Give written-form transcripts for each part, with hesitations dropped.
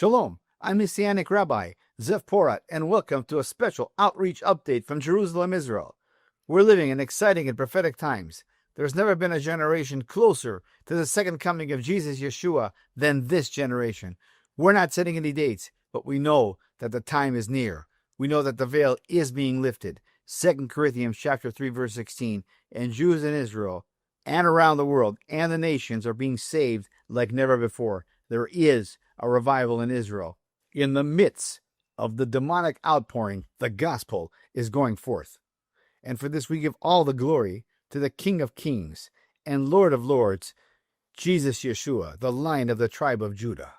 Shalom, I'm Messianic Rabbi, Zev Porat, and welcome to a special outreach update from Jerusalem, Israel. We're living in exciting and prophetic times. There's never been a generation closer to the second coming of Jesus Yeshua than this generation. We're not setting any dates, but we know that the time is near. We know that the veil is being lifted. 2 Corinthians chapter 3, verse 16, and Jews in Israel and around the world and the nations are being saved like never before. There is a revival in Israel. In the midst of the demonic outpouring, the gospel is going forth. And for this we give all the glory to the King of Kings and Lord of Lords, Jesus Yeshua, the Lion of the tribe of Judah.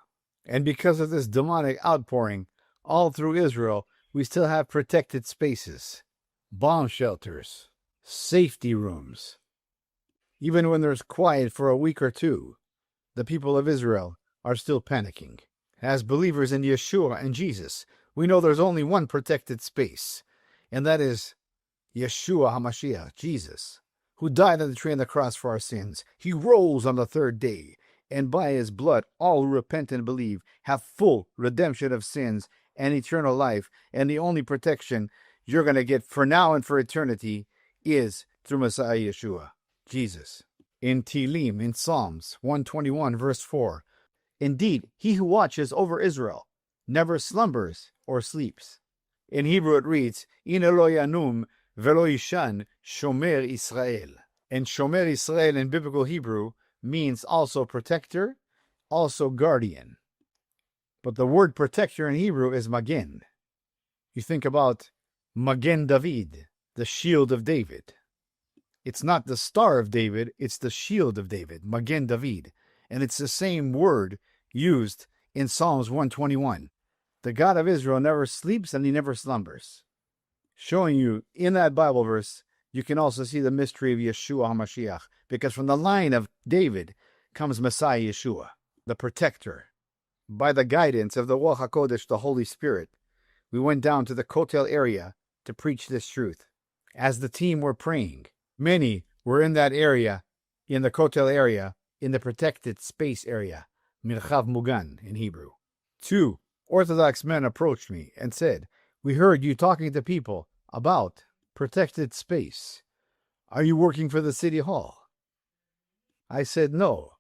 And because of this demonic outpouring all through Israel, we still have protected spaces, bomb shelters, safety rooms. Even when there's quiet for a week or two, the people of Israel are still panicking. As believers in Yeshua and Jesus, we know there's only one protected space, and that is Yeshua HaMashiach, Jesus, who died on the tree and the cross for our sins. He rose on the third day, and by his blood all who repent and believe have full redemption of sins and eternal life, and the only protection you're going to get for now and for eternity is through Messiah Yeshua, Jesus. In Tehillim, in Psalms 121, verse 4, indeed, he who watches over Israel never slumbers or sleeps. In Hebrew it reads, In lo yanum velo yishan shomer Israel. And shomer Israel in biblical Hebrew means also protector, also guardian. But the word protector in Hebrew is magen. You think about Magen David, the shield of David. It's not the Star of David, it's the shield of David, Magen David. And it's the same word used in Psalms 121. The God of Israel never sleeps and he never slumbers. Showing you in that Bible verse, you can also see the mystery of Yeshua HaMashiach, because from the line of David comes Messiah Yeshua, the protector. By the guidance of the Ruach HaKodesh, the Holy Spirit, we went down to the Kotel area to preach this truth. As the team were praying, many were in that area, in the Kotel area, in the protected space area, Mirchav Mugan in Hebrew. 2 Orthodox men approached me and said, we heard you talking to people about protected space. Are you working for the city hall? I said, no,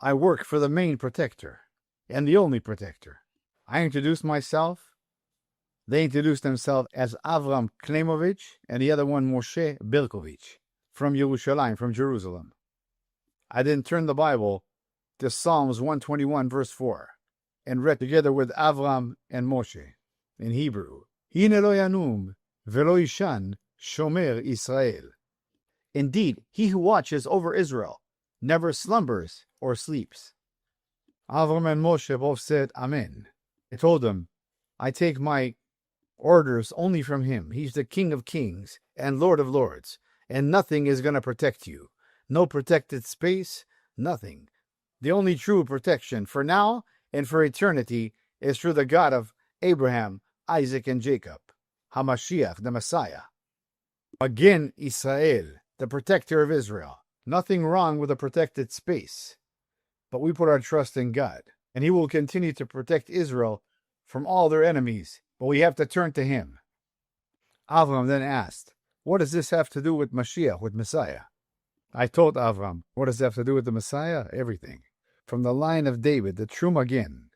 I work for the main protector and the only protector. I introduced myself. They introduced themselves as Avram Klemovich and the other one Moshe Berkovich from Yerushalayim, from Jerusalem. I then turned the Bible to Psalms 121 verse 4 and read together with Avram and Moshe in Hebrew. Hine lo yanum velo yishan shomer Israel. Indeed, he who watches over Israel never slumbers or sleeps. Avram and Moshe both said, Amen. I told them, I take my orders only from him. He's the King of Kings and Lord of Lords, and nothing is going to protect you. No protected space, nothing. The only true protection for now and for eternity is through the God of Abraham, Isaac, and Jacob, HaMashiach, the Messiah. Again, Israel, the protector of Israel. Nothing wrong with a protected space, but we put our trust in God, and he will continue to protect Israel from all their enemies, but we have to turn to him. Avram then asked, what does this have to do with Mashiach, with Messiah? I told Avram, what does that have to do with the Messiah? Everything. From the line of David, the true Magen,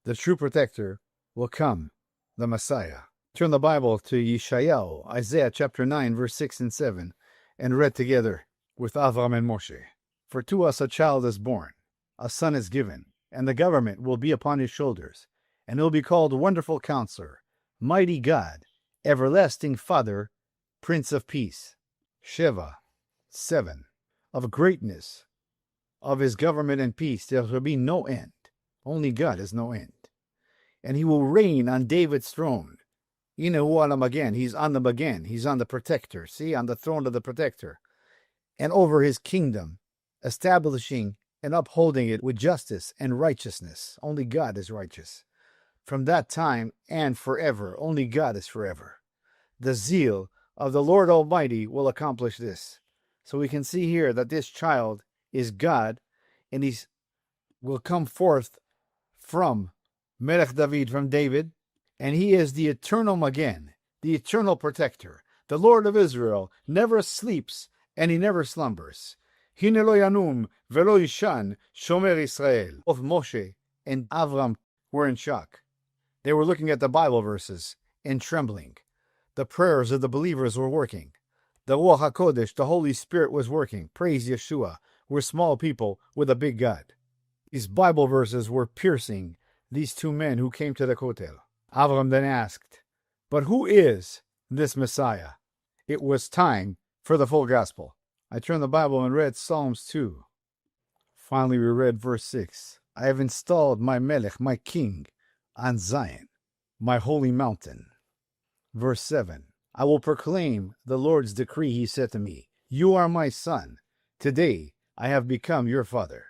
the true protector, will come, the Messiah. Turn the Bible to Yeshayahu, Isaiah chapter 9, verse 6 and 7, and read together with Avram and Moshe. For to us a child is born, a son is given, and the government will be upon his shoulders, and he'll be called Wonderful Counselor, Mighty God, Everlasting Father, Prince of Peace. Sheva, 7. Of greatness, of his government and peace, there shall be no end. Only God is no end. And he will reign on David's throne. You know what I'm again. He's on the Magen. He's on the protector. See, on the throne of the protector. And over his kingdom, establishing and upholding it with justice and righteousness. Only God is righteous. From that time and forever, only God is forever. The zeal of the Lord Almighty will accomplish this. So we can see here that this child is God, and he will come forth from Melech David from David, and he is the eternal Magen, the eternal protector. The Lord of Israel never sleeps, and he never slumbers. Hine lo yanum velo yishan shomer Israel. Both Moshe and Avram were in shock. They were looking at the Bible verses and trembling. The prayers of the believers were working. The Ruach HaKodesh, the Holy Spirit, was working. Praise Yeshua. We're small people with a big God. These Bible verses were piercing these two men who came to the Kotel. Avram then asked, "But who is this Messiah?" It was time for the full gospel. I turned the Bible and read Psalms 2. Finally, we read verse 6. I have installed my Melech, my king, on Zion, my holy mountain. Verse 7. I will proclaim the Lord's decree. He said to me, "You are my son. Today I have become your father."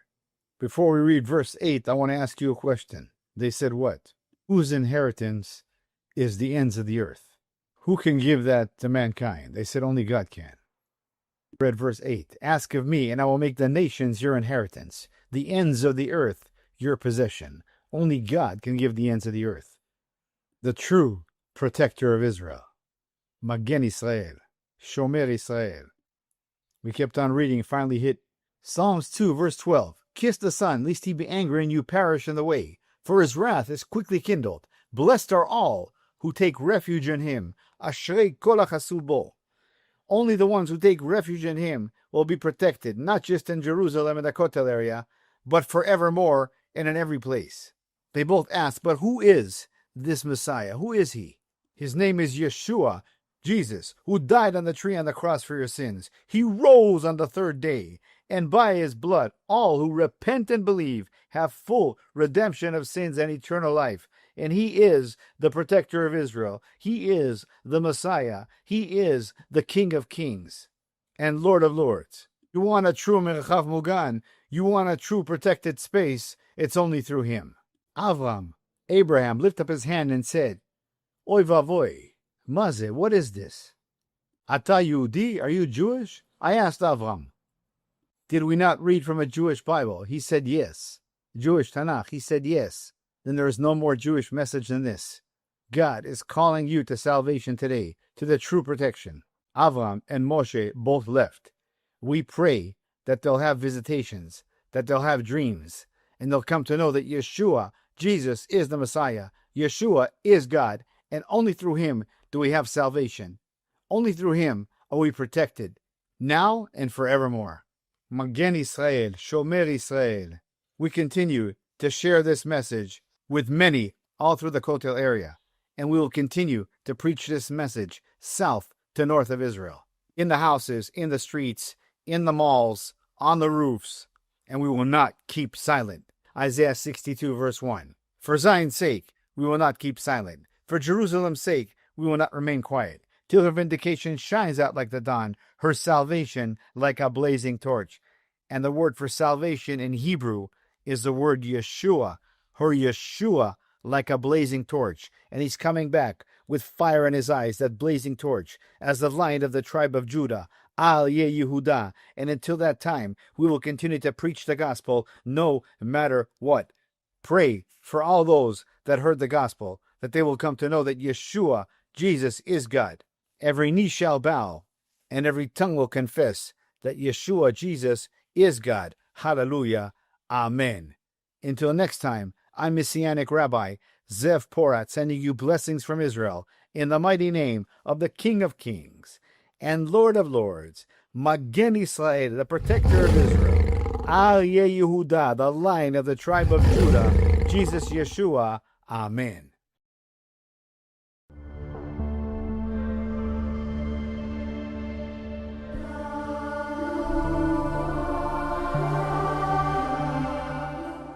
Before we read verse 8, I want to ask you a question. They said what? Whose inheritance is the ends of the earth? Who can give that to mankind? They said only God can. Read verse 8. Ask of me, and I will make the nations your inheritance, the ends of the earth your possession. Only God can give the ends of the earth. The true protector of Israel. Magen Israel. Shomer Israel. We kept on reading, finally hit Psalms 2, verse 12. Kiss the Son, lest he be angry and you perish in the way, for his wrath is quickly kindled. Blessed are all who take refuge in him. Ashrei kol hachasu bo. Only the ones who take refuge in him will be protected, not just in Jerusalem and the Kotel area, but forevermore and in every place. They both asked, but who is this Messiah? Who is he? His name is Yeshua, Jesus, who died on the tree on the cross for your sins. He rose on the third day, and by his blood all who repent and believe have full redemption of sins and eternal life. And he is the protector of Israel. He is the Messiah. He is the King of Kings and Lord of Lords. You want a true Merchav Mugan, you want a true protected space, it's only through him. Avram, Abraham, lifted up his hand and said, Oy vavoy, Maze, what is this? Ata Yehudi, are you Jewish? I asked Avram. Did we not read from a Jewish Bible? He said yes. Jewish Tanakh, he said yes. Then there is no more Jewish message than this. God is calling you to salvation today, to the true protection. Avram and Moshe both left. We pray that they'll have visitations, that they'll have dreams, and they'll come to know that Yeshua, Jesus, is the Messiah. Yeshua is God, and only through him do we have salvation. Only through him are we protected, now and forevermore. Magen Israel, Shomer Israel. We continue to share this message with many all through the Kotel area, and we will continue to preach this message south to north of Israel, in the houses, in the streets, in the malls, on the roofs, and we will not keep silent. Isaiah 62 verse 1. For Zion's sake, we will not keep silent. For Jerusalem's sake, we will not remain quiet, till her vindication shines out like the dawn, her salvation like a blazing torch. And the word for salvation in Hebrew is the word Yeshua, her Yeshua like a blazing torch. And he's coming back with fire in his eyes, that blazing torch, as the Lion of the tribe of Judah, Al Yehuda. And until that time, we will continue to preach the gospel no matter what. Pray for all those that heard the gospel, that they will come to know that Yeshua, Jesus, is God. Every knee shall bow, and every tongue will confess that Yeshua, Jesus, is God. Hallelujah. Amen. Until next time, I'm Messianic Rabbi Zev Porat, sending you blessings from Israel in the mighty name of the King of Kings and Lord of Lords, Magen Israel, the protector of Israel, Al Yehuda, the Lion of the tribe of Judah, Jesus Yeshua. Amen.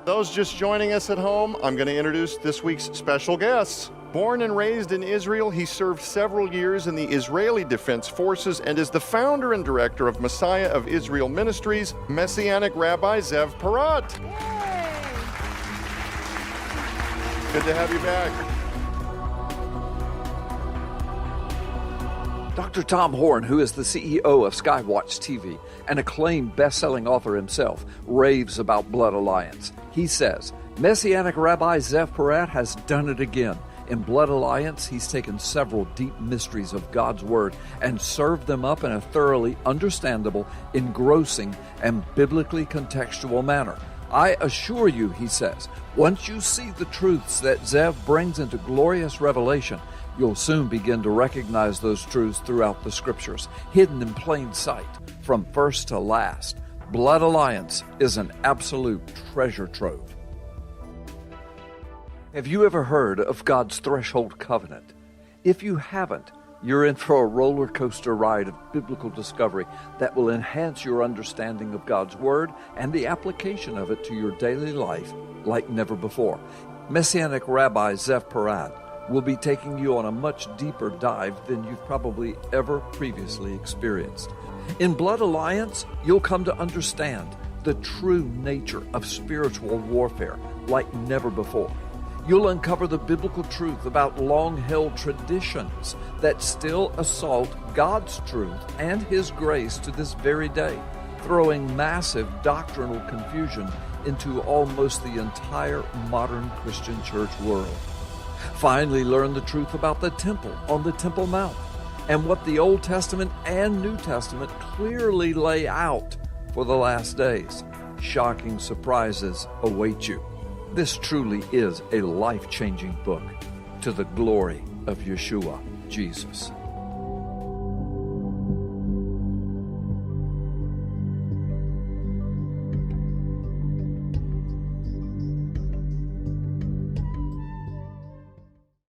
Those just joining us at home, I'm going to introduce this week's special guests. Born and raised in Israel, he served several years in the Israeli Defense Forces and is the founder and director of Messiah of Israel Ministries, Messianic Rabbi Zev Porat. Yay! Good to have you back. Dr. Tom Horn, who is the CEO of Skywatch TV, an acclaimed best-selling author himself, raves about Blood Alliance. He says, Messianic Rabbi Zev Porat has done it again. In Blood Alliance, he's taken several deep mysteries of God's Word and served them up in a thoroughly understandable, engrossing, and biblically contextual manner. I assure you, he says, once you see the truths that Zev brings into glorious revelation, you'll soon begin to recognize those truths throughout the Scriptures, hidden in plain sight, from first to last. Blood Alliance is an absolute treasure trove. Have you ever heard of God's threshold covenant? If you haven't, you're in for a roller coaster ride of biblical discovery that will enhance your understanding of God's Word and the application of it to your daily life like never before. Messianic Rabbi Zev Porat will be taking you on a much deeper dive than you've probably ever previously experienced. In Blood Alliance, you'll come to understand the true nature of spiritual warfare like never before. You'll uncover the biblical truth about long-held traditions that still assault God's truth and His grace to this very day, throwing massive doctrinal confusion into almost the entire modern Christian church world. Finally, learn the truth about the temple on the Temple Mount and what the Old Testament and New Testament clearly lay out for the last days. Shocking surprises await you. This truly is a life-changing book to the glory of Yeshua, Jesus.